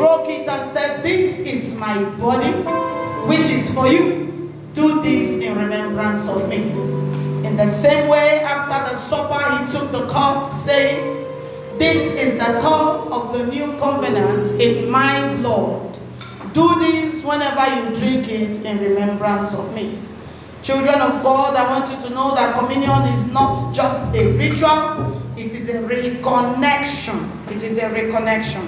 broke it and said, "This is my body, which is for you. Do this in remembrance of me." In the same way, after the supper, he took the cup, saying, "This is the cup of the new covenant in my blood. Do this whenever you drink it in remembrance of me." Children of God, I want you to know that communion is not just a ritual, it is a reconnection. It is a reconnection.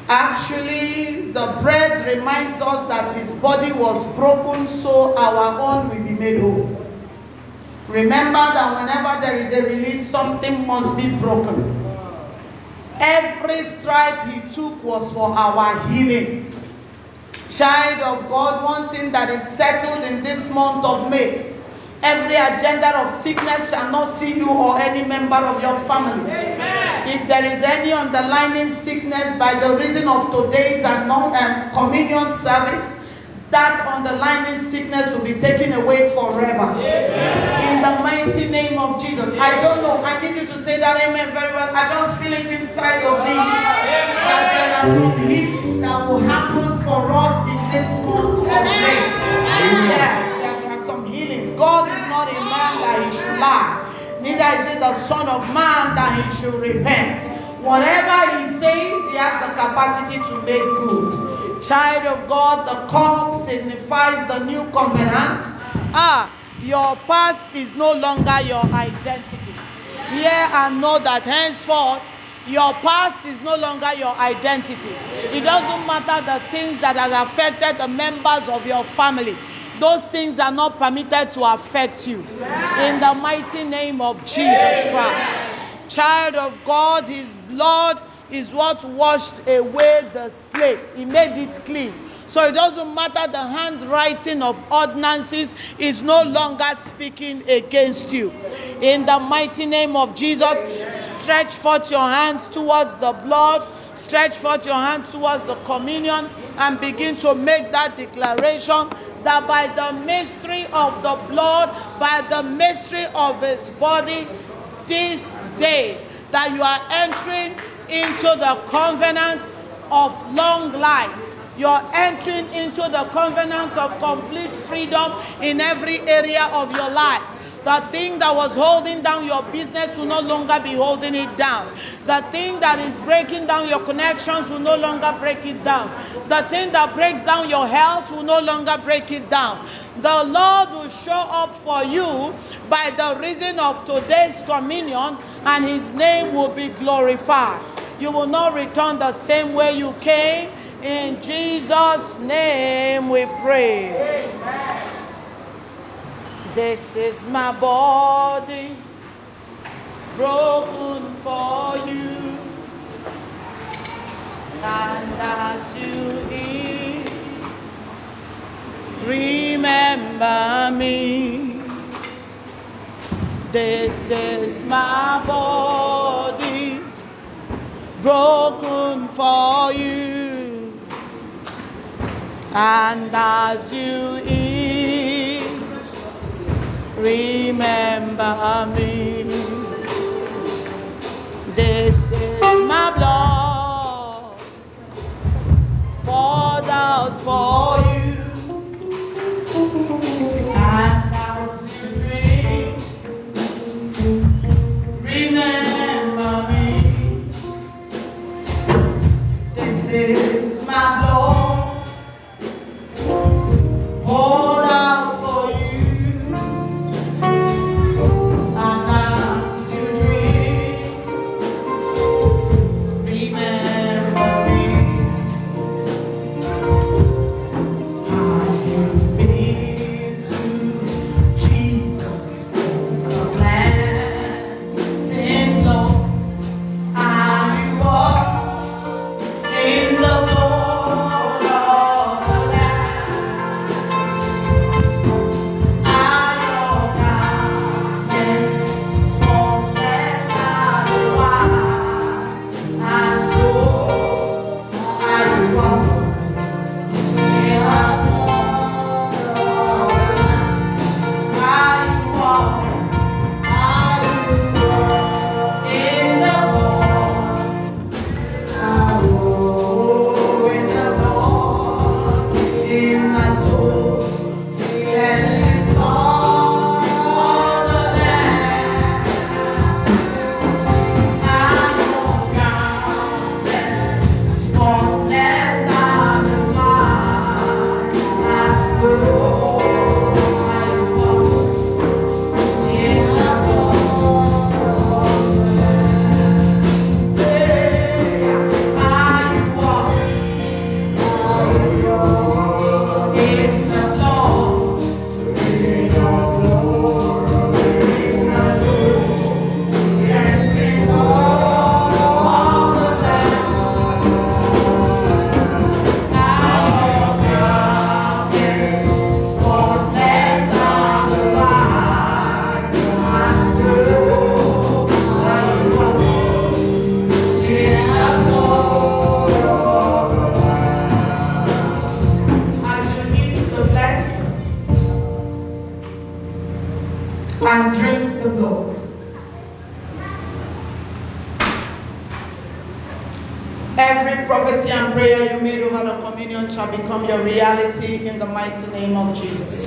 Actually, the bread reminds us that his body was broken so our own will be made whole. Remember that whenever there is a release, something must be broken. Every stripe he took was for our healing. Child of God, one thing that is settled in this month of May: every agenda of sickness shall not see you or any member of your family. Amen. If there is any underlying sickness by the reason of today's communion service, that underlying sickness will be taken away forever. Amen. In the mighty name of Jesus. I don't know. I need you to say that amen very well. I just feel it inside of me. Amen. That there are some healings that will happen for us in this month of May. Yes, there are some healings. God is not a man that he should lie. Neither is he the son of man that he should repent. Whatever he says, he has the capacity to make good. Child of God, the cup signifies the new covenant. Your past is no longer your identity. Hear and know that henceforth, your past is no longer your identity. It doesn't matter the things that has affected the members of your family. Those things are not permitted to affect you. In the mighty name of Jesus Christ. Child of God, his blood is what washed away the slate. He made it clean. So it doesn't matter, the handwriting of ordinances is no longer speaking against you. In the mighty name of Jesus, stretch forth your hands towards the blood, stretch forth your hands towards the communion, and begin to make that declaration that by the mystery of the blood, by the mystery of his body, this day that you are entering into the covenant of long life. You're entering into the covenant of complete freedom in every area of your life. The thing that was holding down your business will no longer be holding it down. The thing that is breaking down your connections will no longer break it down. The thing that breaks down your health will no longer break it down. The Lord will show up for you by the reason of today's communion, and his name will be glorified. You will not return the same way you came. In Jesus' name we pray. Amen. This is my body broken for you, and as you eat, remember me. This is my body broken for you, and as you eat, remember me. This is my blood poured out for you, and as you drink, remember me. This is my blood poured out for you, and as you drink, remember me. Every prophecy and prayer you made over the communion shall become your reality in the mighty name of Jesus.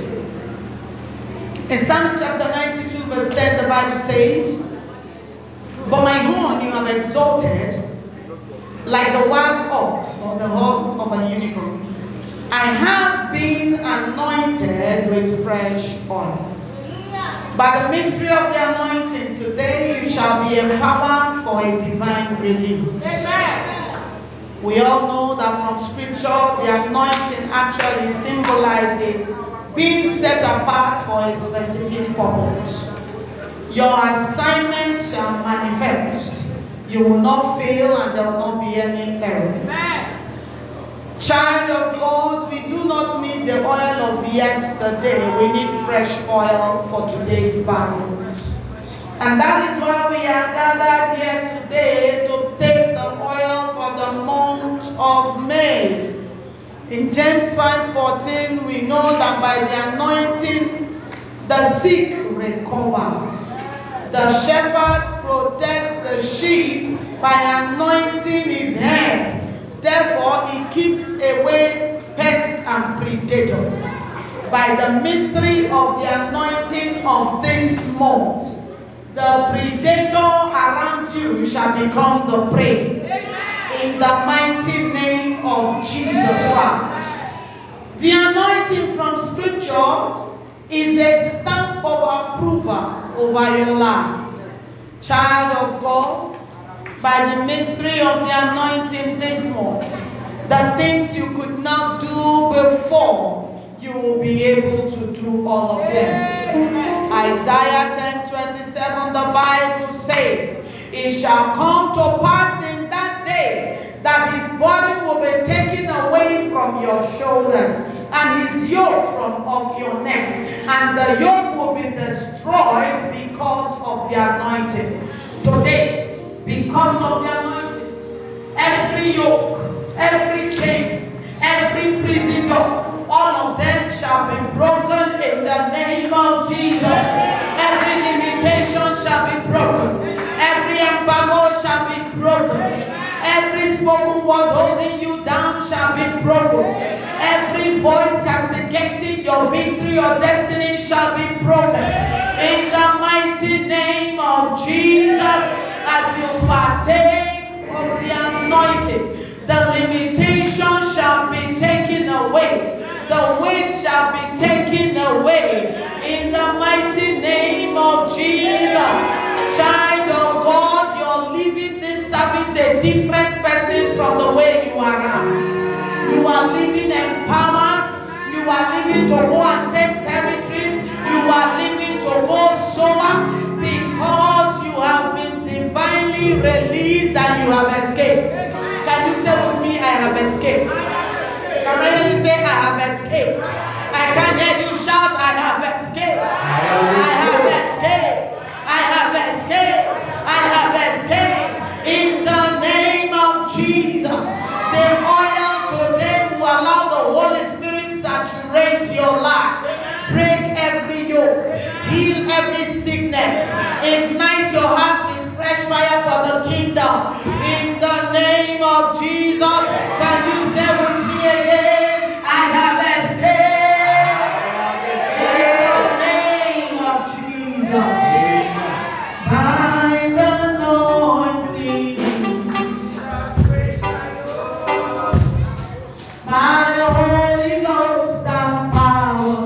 In Psalms chapter 92 verse 10, the Bible says, "But my horn you have exalted like the wild ox or the horn of a unicorn. I have been anointed with fresh oil." By the mystery of the anointing, today you shall be empowered for a divine release. Amen. We all know that from scripture, the anointing actually symbolizes being set apart for a specific purpose. Your assignment shall manifest. You will not fail and there will not be any error. Amen. Child of God, we do not need the oil of yesterday. We need fresh oil for today's battles. And that is why we are gathered here today to take the oil for the month of May. In James 5:14, we know that by the anointing, the sick recovers. The shepherd protects the sheep by anointing his head. Therefore, he keeps away pests and predators. By the mystery of the anointing of this month, the predator around you shall become the prey. In the mighty name of Jesus Christ. The anointing from scripture is a stamp of approval over your life. Child of God, by the mystery of the anointing this month, the things you could not do before, you will be able to do all of them. Isaiah 10:27, the Bible says, "It shall come to pass in that day that his body will be taken away from your shoulders and his yoke from off your neck, and the yoke will be destroyed because of the anointing." Today, because of the anointing, every yoke, every chain, every prison door, all of them shall be broken in the name of Jesus. Every limitation shall be broken. Every embargo shall be broken. Every spoken word holding you down shall be broken. Every voice castigating your victory or destiny shall be broken. In the mighty name of Jesus, as you partake of the anointing, the limitation shall be taken away. The weight shall be taken away. In the mighty name of Jesus. Child of God, you're living this service a different person from the way you are around. You are living empowered. You are living to go and take territories. You are living to go sober because you have been divinely released and you have escaped. Can you say with me, I have escaped? Can I hear you say, I have escaped? I can hear you shout, I have escaped. I have escaped. I have escaped. I have escaped. In the name of Jesus. The oil today will allow the Holy Spirit saturate your life. Break every yoke. Heal every sickness. Ignite your heart with fresh fire for the kingdom. In the name of Jesus. Can you say with me again? I have escaped. In the name of Jesus. By the anointing. By the Holy Ghost and power.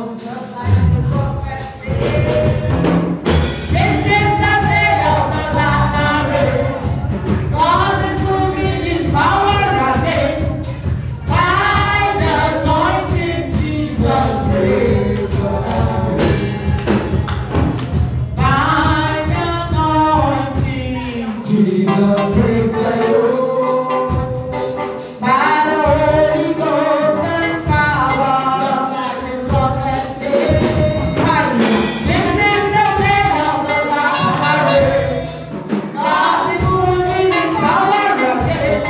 This is the day of the Lazarus. God is moving his power again. By the anointing, Jesus breaks the down. By the anointing, Jesus breaks the yoke. By the Holy Ghost and power, this is the day of the Lazarus. God is moving his power again.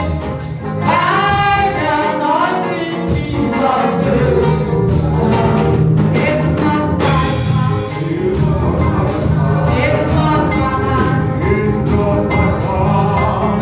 By the anointing, Jesus breaks the down. It's not by power. It's not by might. It's not by power.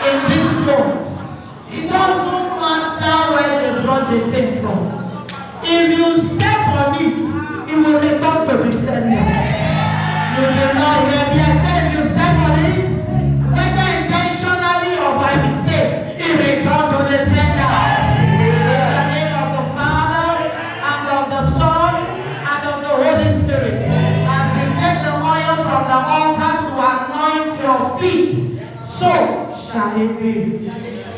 in this month. It doesn't matter where they brought the thing from. If you step on it, it will return to the sender. You do not hear me. I said you step on it, whether intentionally or by mistake, it returns to the sender. In the name of the Father, and of the Son, and of the Holy Spirit. As you take the oil from the altar to anoint your feet, so shall it be.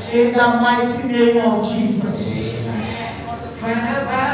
In the mighty name of Jesus. Whenever